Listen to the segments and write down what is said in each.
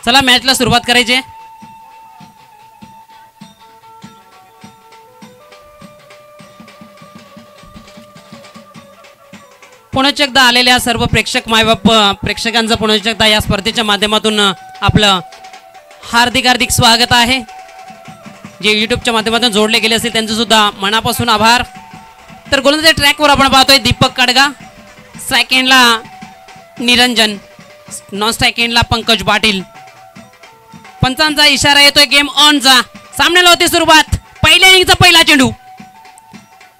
चला मॅचला सुरुवात करायची आहे. पुन्हा एकदा आलेल्या सर्व प्रेक्षक मायबाप प्रेक्षकांचं पुन्हा एकदा या स्पर्धेच्या माध्यमातून आपलं हार्दिक हार्दिक स्वागत आहे. जे यूट्यूबच्या माध्यमातून जोडले गेले असतील त्यांचं सुद्धा मनापासून आभार. तर गोलंदाजी ट्रॅकवर आपण पाहतोय दीपक काडगा, स्ट्राईक एंडला निरंजन, नॉन स्ट्राईक एंडला पंकज पाटील. पंचांचा इशारा येतोय गेम ऑनचा. सामन्याला होती सुरुवात. पहिल्या इनिंगचा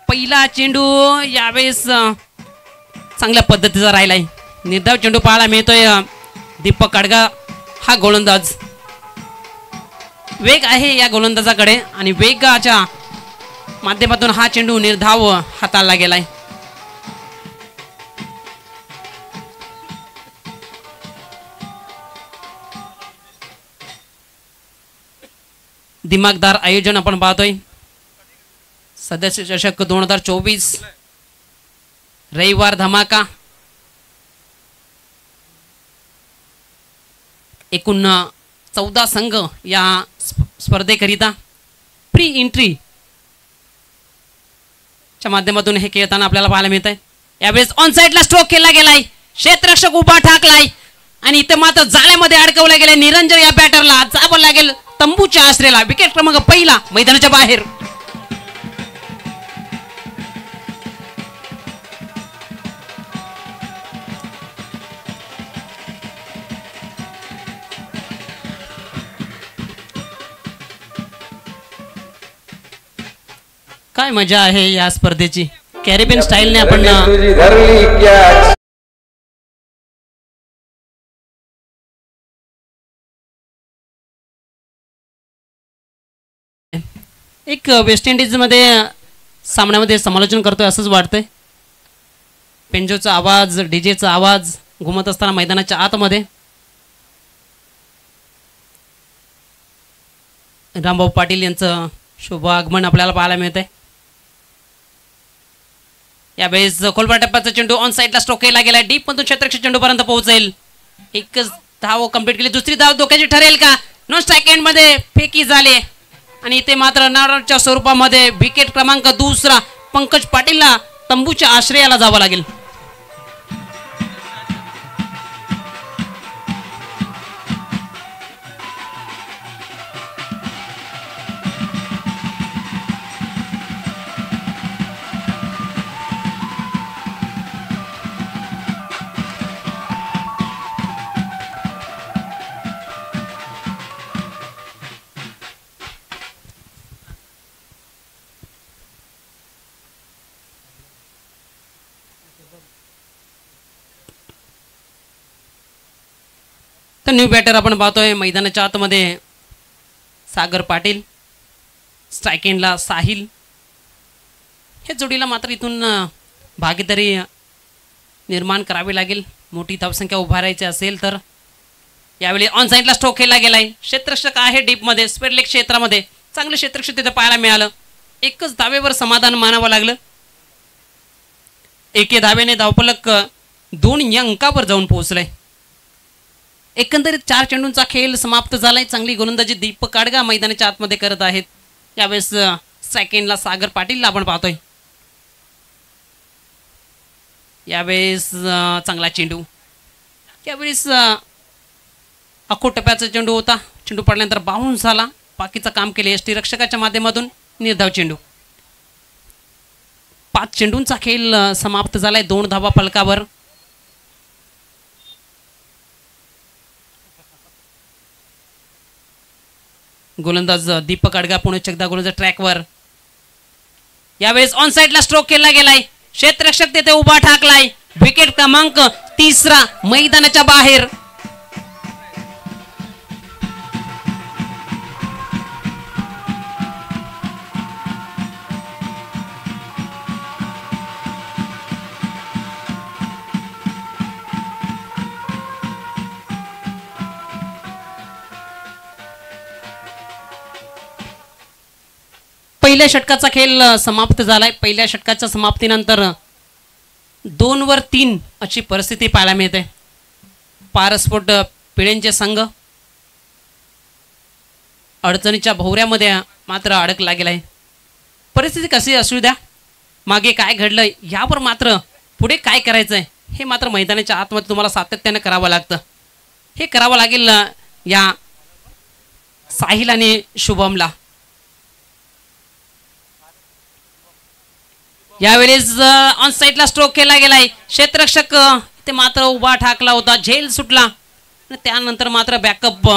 पहिला चेंडू यावेळेस चांगल्या पद्धतीचा राहिलाय. निर्धाव चेंडू पाहायला मिळतोय. दीपक काडगा हा गोलंदाज, वेग आहे या गोलंदाजाकडे आणि वेगाच्या माध्यमातून हा चेंडू निर्धाव हाताळला गेलाय. दिमागदार आयोजन आपण पाहतोय. सदस्य चषक 2024 रविवार धमाका. एकूण 14 संघ या स्पर्धेकरिता प्री एंट्री च्या माध्यमातून हे खेळताना आपल्याला पाहायला मिळत आहे. यावेळेस ऑन साइडला स्ट्रोक केला गेलाय. क्षेत्ररक्षक उभा ठाकलाय आणि इथे मात्र जाळ्यामध्ये अडकवला गेलाय. निरंजन या बॅटरला जावं लागेल तंबूच्या आश्रयाला. विकेट क्रमांक पहिला मैदानाच्या बाहेर. काय मजा आहे या स्पर्धेची. कॅरिबियन स्टाईलने आपण एक वेस्ट इंडिज मध्ये सामन्यामध्ये समालोचन करतोय असंच वाटतंय. पेंजोचा आवाज, डीजेचा आवाज घुमत असताना मैदानाच्या आतमध्ये रामभाऊ पाटील यांचं शुभ आगमन आपल्याला पाहायला मिळतंय. यावेळेस खोलवर टप्प्याचा चेंडू ऑन साइडला स्ट्रोक केला गेला. डीप मधून क्षेत्ररक्षक चेंडूपर्यंत पोहोचेल. एकच धाव कंप्लीट केली. दुसरी धाव धोक्याची ठरेल का? नो स्ट्राईक एंड मध्ये फेकी झाली आणि इथे मात्र नारळच्या स्वरूपामध्ये विकेट क्रमांक दुसरा. पंकज पाटीलला तंबूच्या आश्रयाला जावं लागेल. न्यू बॅटर आपण पाहतोय मैदानाच्या आतमध्ये सागर पाटील, स्ट्राईक एंडला साहिल. हे जोडीला मात्र इथून भागीदारी निर्माण करावी लागेल. मोठी धावसंख्या उभारायची असेल तर. यावेळी ऑन साइडला स्ट्रोक केला गेलाय. क्षेत्ररक्षक आहे डीप मध्ये, स्क्वेअर लेग क्षेत्रामध्ये चांगलं क्षेत्ररक्षक तिथे पाहायला मिळालं. एकच धावेवर समाधान मानावं लागलं. एके धावेने धावफलक 2 अंकावर जाऊन पोहोचलाय. एकंदरीत 4 चेंडूंचा खेळ समाप्त झालाय. चांगली गोलंदाजी दीपक काडगा मैदानाच्या आतमध्ये करत आहेत. यावेळेस स्ट्राईक एंडला सागर पाटीलला आपण पाहतोय. यावेळेस चांगला चेंडू. यावेळेस अखो टप्प्याचा चेंडू होता. चेंडू पडल्यानंतर बाउन्स झाला. बाकीचं काम केले यष्टी रक्षकाच्या माध्यमातून. निर्धाव चेंडू. 5 चेंडूंचा खेळ समाप्त झालाय. 2 धावा फलकावर. गोलंदाज दीपक काडगा पुणे एकदा गोलंदाज ट्रॅकवर. यावेळेस ऑन साइडला स्ट्रोक केला गेलाय. क्षेत्ररक्षक तिथे उभा ठाकलाय. विकेट क्रमांक 3 मैदानाच्या बाहेर. पहिल्या षटकाचा खेळ समाप्त झालाय. पहिल्या षटकाच्या समाप्तीनंतर 2वर 3 अशी परिस्थिती पाहायला मिळते. पारस्फोट पिढ्यांचे संघ अडचणीच्या भोवऱ्यामध्ये मात्र अडकला गेलाय. परिस्थिती कशी असू द्या, मागे काय घडलं यावर मात्र पुढे काय करायचंय हे मात्र मैदानाच्या आतमध्ये तुम्हाला सातत्याने करावं लागतं. हे करावं लागेल या साहिल आणि शुभमला. यावेळेस ऑन साईडला स्ट्रोक केला गेलाय. क्षेत्ररक्षक ते मात्र उभा ठाकला होता, झेल सुटला, त्यानंतर मात्र बॅकअप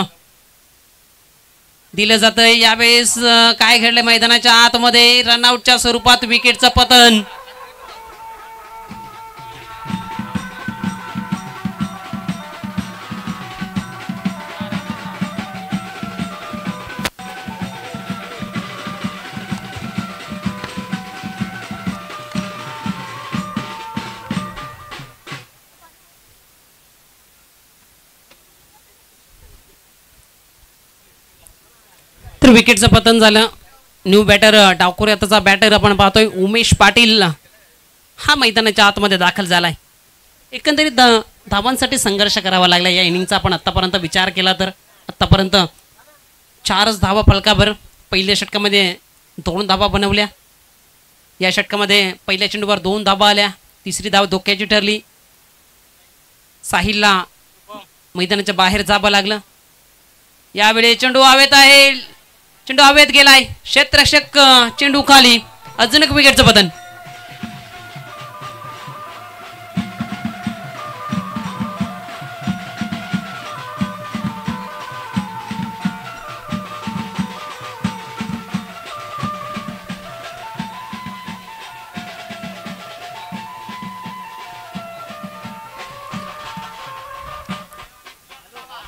दिलं जातंय. यावेळेस काय घडलंय मैदानाच्या आतमध्ये, रनआउटच्या स्वरूपात विकेटचं पतन. तर विकेटचं पतन झालं. न्यू बॅटर डावखोरे आताचा बॅटर आपण पाहतोय उमेश पाटील हा मैदानाच्या आतमध्ये दाखल झालाय. एकंदरीत धावांसाठी संघर्ष करावा लागला या इनिंगचा. आपण आत्तापर्यंत विचार केला तर आत्तापर्यंत 4च धावा फलकाभर. पहिल्या षटकामध्ये 2 धावा बनवल्या, या षटकामध्ये पहिल्या चेंडूवर 2 धावा आल्या, तिसरी धाव धोक्याची ठरली. साहिलला मैदानाच्या बाहेर जावं लागलं. यावेळी चेंडू हवेत आहे, चेंडू हवेत गेलाय. क्षेत्ररक्षक चेंडू खाली, अजून एक विकेटचं पतन.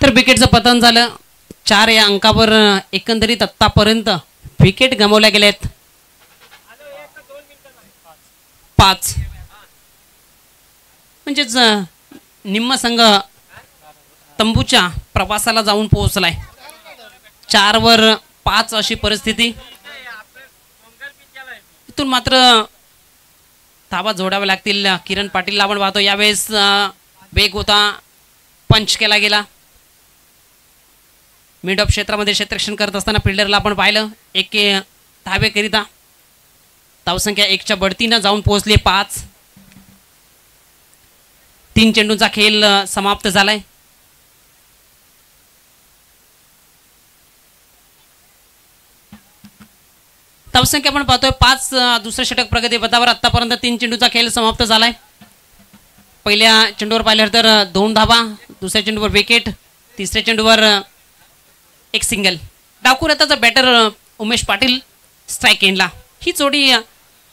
तर विकेटचं पतन झालं. 4 या अंकावर एकंदरीत आत्तापर्यंत विकेट गमावल्या गेल्यात 5. म्हणजेच निम्म संघ तंबूच्या प्रवासाला जाऊन पोहोचलाय. 4 वर 5 अशी परिस्थिती. इथून मात्र धावा जोडाव्या लागतील. किरण पाटीलला आपण पाहतो. यावेळेस वेग होता, पंच केला गेला. मिड ऑफ क्षेत्रामध्ये क्षेत्ररक्षण करत असताना फिल्डरला आपण पाहिलं. 1 धावेकरिता धावसंख्या 1च्या बढतीनं जाऊन पोहोचले 5. 3 चेंडूंचा खेळ समाप्त झालाय. धावसंख्या आपण पाहतोय 5. दुसरे षटक प्रगती पथावर. आतापर्यंत 3 चेंडूचा खेळ समाप्त झालाय. पहिल्या चेंडूवर पाहिलं तर 2 धावा, दुसऱ्या चेंडूवर विकेट, तिसऱ्या चेंडूवर 1 सिंगल. डावखुराताचा बॅटर उमेश पाटील स्ट्राईक एंडला. ही जोडी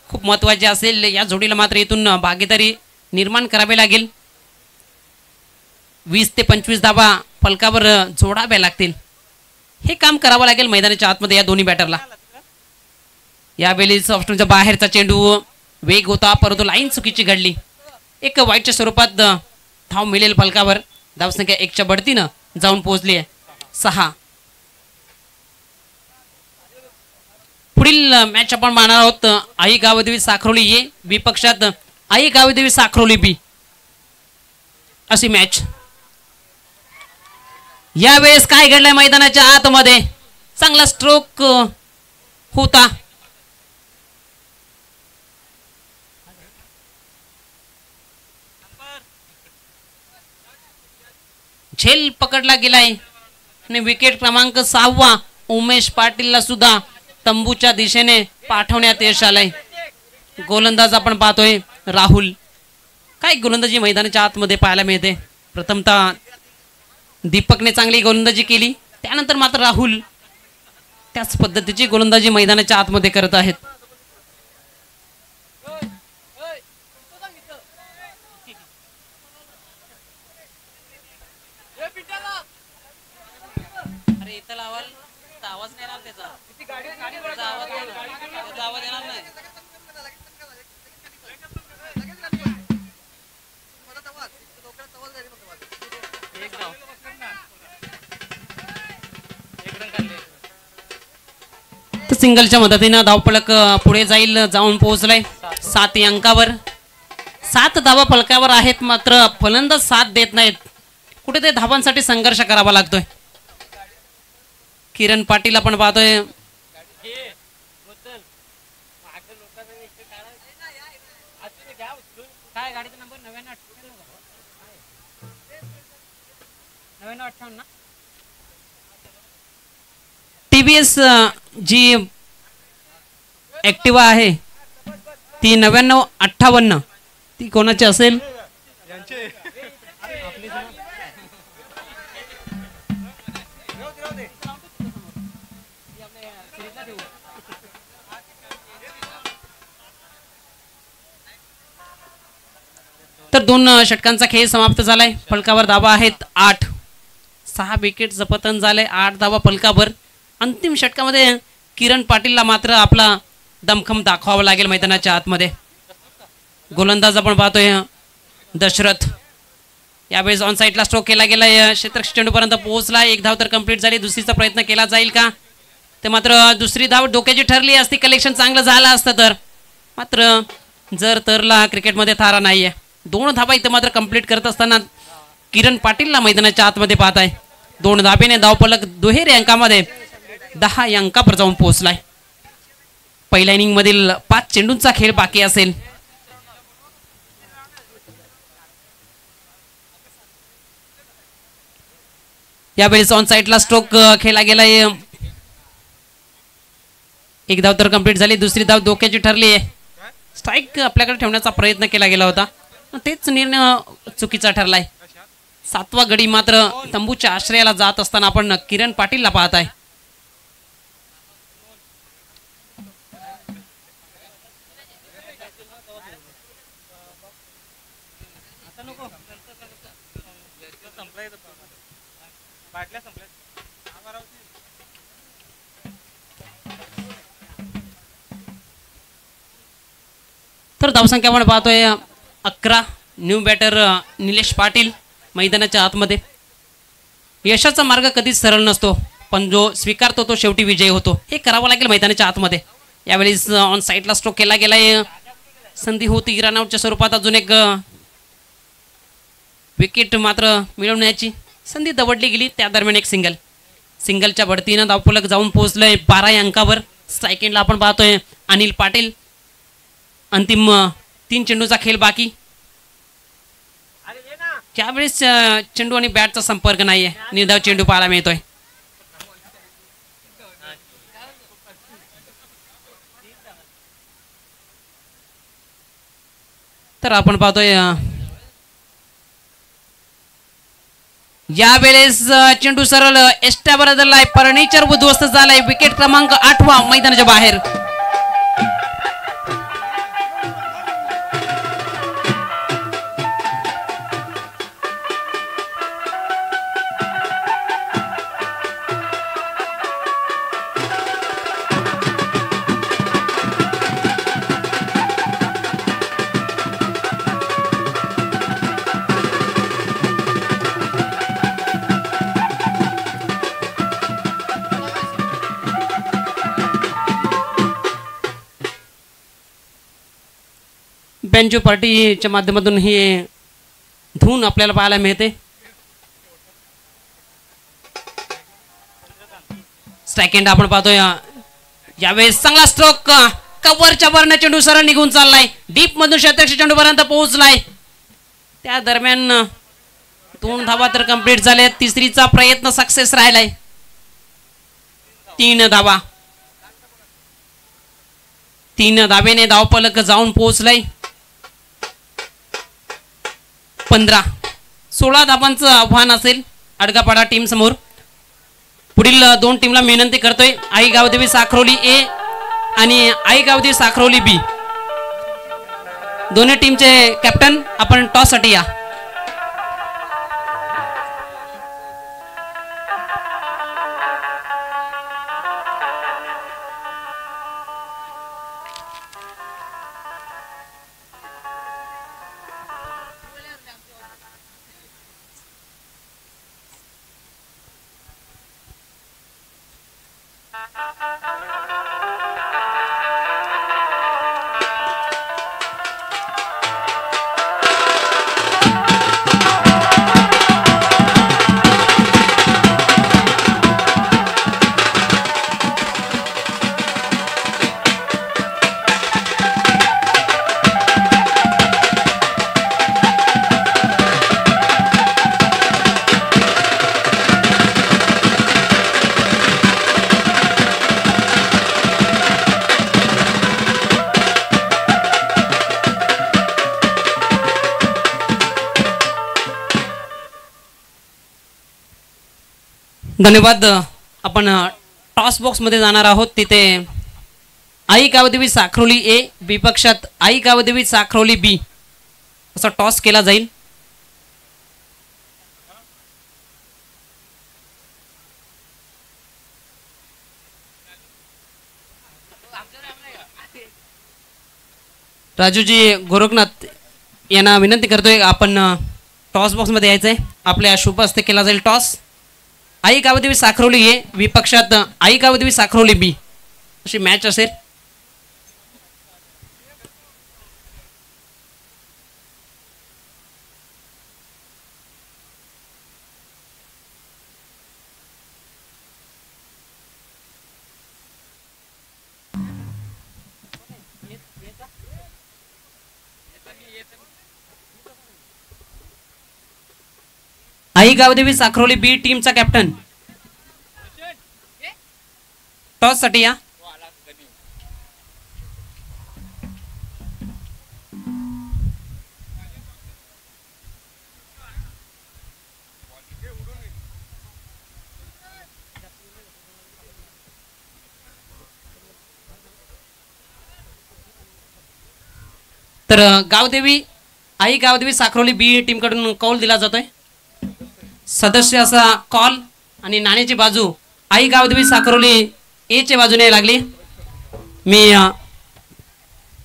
खूप महत्त्वाची असेल. या जोडीला मात्र इथून भागीदारी निर्माण करावी लागेल. 20 ते 25 धावा फलकावर जोडाव्या लागतील. हे काम करावं लागेल मैदानाच्या आतमध्ये या दोन्ही बॅटरला. यावेळी ऑप्शनच्या बाहेरचा चेंडू, वेग होता परंतु लाईन चुकीची घडली. 1 वाईटच्या स्वरूपात धाव मिळेल फलकावर. धावसंख्या 1च्या बढतीनं जाऊन पोहोचली आहे 6. पुढील मॅच आपण पाहणार आहोत आई गावदेवी साखरोली ए बी पक्षात आई गावदेवी साखरोली बी अशी मॅच. यावेळेस काय घडलंय मैदानाच्या आतमध्ये, चांगला स्ट्रोक होता. झेल पकडला गेलाय आणि विकेट क्रमांक 6 उमेश पाटीलला सुद्धा तंबूच्या दिशेने पाठवण्यात यश आलंय. गोलंदाज आपण पाहतोय राहुल. काय गोलंदाजी मैदानाच्या आतमध्ये पाहायला मिळते. प्रथमतः दीपकने चांगली गोलंदाजी केली, त्यानंतर मात्र राहुल त्याच पद्धतीची गोलंदाजी मैदानाच्या आतमध्ये करत आहेत. अरे इथं लावाल आवाज नाही येणार त्याचा. आवाज येणार नाही. सिंगलच्या मदतीनं धावफलक पुढे जाईल, जाऊन पोहोचलाय 7 अंकावर. 7 धावा फलकावर आहेत, मात्र फलंदाज साथ देत नाहीत. कुठे ते धावांसाठी संघर्ष करावा लागतोय. किरण पाटील आपण पाहतोय. टीव्हीएस जी ऍक्टिवा आहे ती 9958 ती कोणाची असेल? तर 2 षटकांचा खेळ समाप्त झालाय. फलकावर धावा आहेत 8. 6 विकेटचं पतन झालंय. 8 धावा फलकावर. अंतिम षटकामध्ये किरण पाटीलला मात्र आपला दमखम दाखवावा लागेल मैदानाच्या आतमध्ये. गोलंदाज आपण पाहतोय दशरथ. यावेळेस ऑन साईडला स्ट्रोक केला गेलाय. क्षेत्ररक्षक चेंडूपर्यंत पोहोचला. 1 धाव तर कंप्लीट झाली. दुसरीचा प्रयत्न केला जाईल का? ते मात्र दुसरी धाव डोक्याची ठरली असती. कलेक्शन चांगलं झालं असतं तर. मात्र जर तरला क्रिकेटमध्ये थारा नाहीये. 2 धावा इथं मात्र कंप्लीट करत असताना किरण पाटीलला मैदानाच्या आतमध्ये पाहत आहे. 2 धाबेने धावफलक दुहेरी अंकामध्ये 10 अंकावर जाऊन पोहोचलाय. पहिल्या इनिंग मधील 5 चेंडूंचा खेळ बाकी असेल. यावेळेस ऑन साईडला स्ट्रोक खेळला गेलाय. 1 धाव तर कंप्लीट झाली. दुसरी धाव धोक्याची ठरली आहे. स्ट्राईक आपल्याकडे ठेवण्याचा प्रयत्न केला गेला होता. तेच निर्णय चुकीचा ठरलाय. 7वा गडी मात्र तंबूच्या आश्रयाला जात असताना आपण किरण पाटीलला पाहत आहे. तर धावसंख्या आपण पाहतोय 11. न्यू बॅटर निलेश पाटील मैदानाच्या आतमध्ये. यशाचा मार्ग कधीच सरळ नसतो, पण जो स्वीकारतो तो शेवटी विजय होतो. हे करावं लागेल मैदानाच्या आतमध्ये. यावेळेस ऑन साईडला स्ट्रोक केला गेलाय. संधी होती रनआउटच्या स्वरूपात. अजून एक विकेट मात्र मिळवण्याची संधी दवडली गेली. त्या दरम्यान एक सिंगलच्या बढतीनं धावफलक जाऊन पोहोचलंय 12 अंकावर. स्ट्राईक एंडला आपण पाहतोय अनिल पाटील. अंतिम 3 चेंडूचा खेळ बाकी. त्यावेळेस चेंडू आणि बॅटचा संपर्क नाहीये. निर्धाव चेंडू पाहायला मिळतोय. तर आपण पाहतोय यावेळेस चेंडू सरळ एस्ट्यावर धरलाय. फर्निचर उद्ध्वस्त झालाय. विकेट क्रमांक 8वा मैदानाच्या बाहेर. बेंजो पार्टीच्या माध्यमातून ही धून आपल्याला पाहायला मिळते. स्ट्राईक एंड आपण पाहतोय. यावेळेस चांगला स्ट्रोक. कव्हरच्या वरनं चेंडू सरळ निघून चाललाय. डीप मधून क्षेत्ररक्षक चेंडूपर्यंत पोहोचलाय. त्या दरम्यान 2 धावा तर कंप्लीट झाले. तिसरीचा प्रयत्न सक्सेस राहिलाय. 3 धावा. 3 धावेने धावफलक जाऊन पोहोचलाय. 15-16 धावांचं आव्हान असेल अडगापाडा टीम समोर. पुढील 2 टीमला विनंती करतोय. आई गावदेवी साखरोली ए आणि आई गावदेवी साखरोली बी दोन्ही टीमचे कॅप्टन आपण टॉस साठी या. धन्यवाद. आपण टॉस बॉक्समध्ये जाणार आहोत. तिथे आई कावदेवी साखरोली ए विपक्षात आई कावदेवी साखरोली बी असा टॉस केला जाईल. राजूजी गोरखनाथ यांना विनंती करतोय आपण टॉस बॉक्समध्ये यायचं आहे. आपल्या शुभ हस्ते केला जाईल टॉस. आई कावदेवी साखरोली ए विपक्षात आई कावदेवी साखरोली बी अशी मॅच असेल. आई गावदेवी साखरोली बी टीमचा कॅप्टन टॉस साठी या. तर गावदेवी आई गावदेवी साखरोली बी टीम कडून कौल दिला जातोय. सदस्य असा कॉल आणि नाण्याची बाजू आई गावदेवी साखरोली ए च्या बाजूने लागली. मी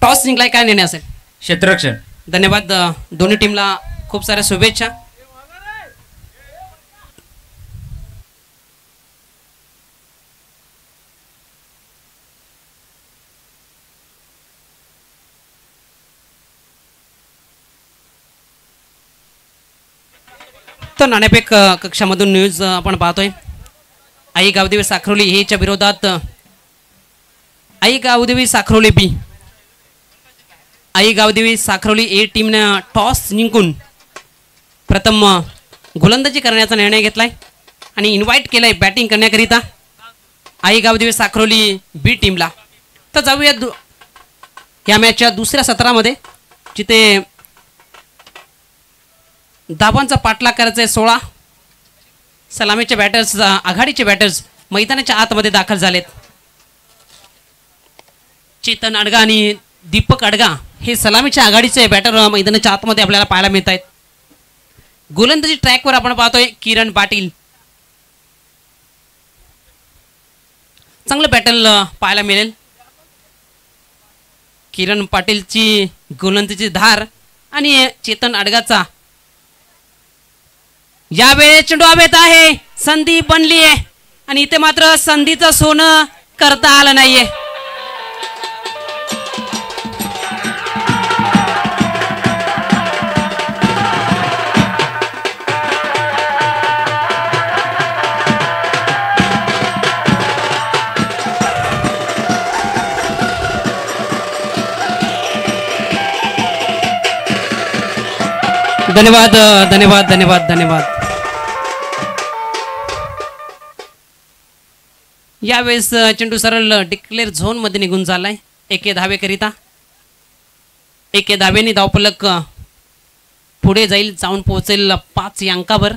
टॉस जिंकलाय, काय निर्णय असेल? क्षेत्ररक्षण. धन्यवाद. दोन्ही टीमला खूप साऱ्या शुभेच्छा. तर नाणेफेक कक्षामधून न्यूज आपण पाहतोय. आई गावदेवी साखरोली हेच्या विरोधात आई गावदेवी साखरोली बी. आई गावदेवी साखरोली ए टीमने टॉस जिंकून प्रथम गोलंदाजी करण्याचा निर्णय घेतलाय आणि इन्व्हाइट केलाय बॅटिंग करण्याकरिता आई गावदेवी साखरोली बी टीमला. तर जाऊया या मॅचच्या दुसऱ्या सत्रामध्ये, जिथे धावांचा पाठलाग करायचा आहे. 16 सलामीचे बॅटर्स आघाडीचे बॅटर्स मैदानाच्या आतमध्ये दाखल झालेत. चेतन अडगा आणि दीपक अडगा हे सलामीच्या आघाडीचे बॅटर मैदानाच्या आतमध्ये आपल्याला पाहायला मिळत आहेत. गोलंदाजी ट्रॅकवर आपण पाहतोय किरण पाटील, चांगलं बॅटल पाहायला मिळेल. किरण पाटीलची गोलंदाजी धार आणि चेतन अडगाचा यावेळेस चेंडू हवेत आहे. संधी बनली आहे आणि इथे मात्र संधीचं सोनं करता आलं नाहीये. धन्यवाद धन्यवाद धन्यवाद धन्यवाद. यावेळेस चेंडू सरळ डिक्लेअर झोन मध्ये निघून झालाय. एके धावेकरिता एके धावेने धावफलक पुढे जाईल, जाऊन पोहोचेल 5 अंकावर.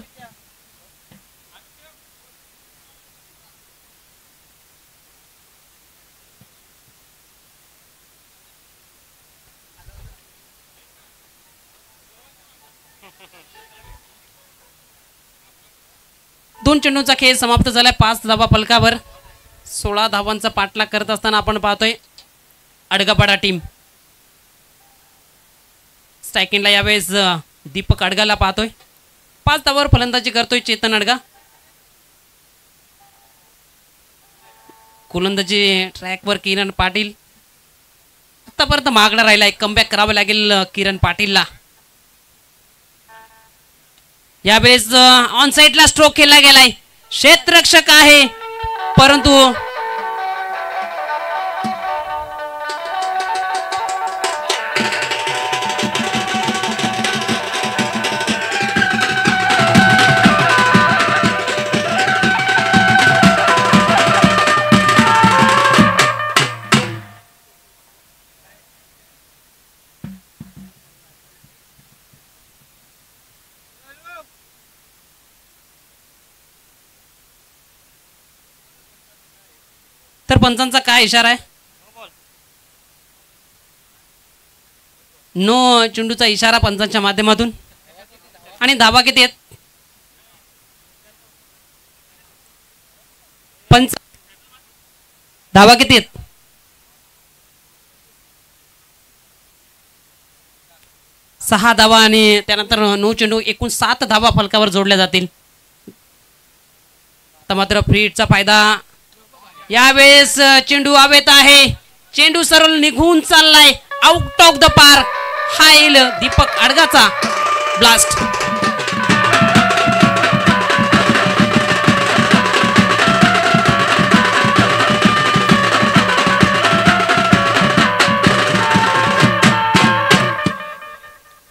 दोन चेंडूंचा खेळ समाप्त झालाय. 5 धावा फलकावर 16 धावांचा पाठलाग करत असताना आपण पाहतोय अडगापाडा टीम. स्ट्रायकिंगला यावेळेस दीपक अडगाला पाहतोय. 5 धावावर फलंदाजी करतोय चेतन अडगा. गोलंदाजी ट्रॅकवर किरण पाटील. आतापर्यंत मागणा राहिला, एक कमबॅक करावं लागेल किरण पाटीलला. यावेळेस ऑन साइडला स्ट्रोक केला गेलाय. क्षेत्ररक्षक आहे, परंतु पंचांचा काय इशारा आहे? नो चेंडूचा इशारा पंचांच्या माध्यमातून. आणि धावा किती आहेत? पंच धावा किती आहेत? 6 धावा आणि त्यानंतर 9 चेंडू, एकूण 7 धावा फलकावर जोडल्या जातील. तर मात्र फ्री हिटचा फायदा यावेळेस. चेंडू हवेत आहे, चेंडू सरळ निघून चाललाय, आउट ऑफ द पार्क. हा येईल दीपक अडगाचा ब्लास्ट.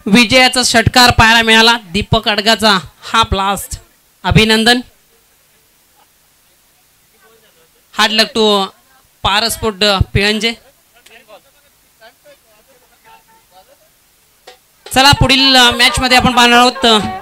विजयाचा षटकार पाहायला मिळाला. दीपक अडगाचा हा ब्लास्ट. अभिनंदन. हार्ड लक टू पारस्पोर्ट पिळंजे. चला पुढील मॅच मध्ये आपण पाहणार आहोत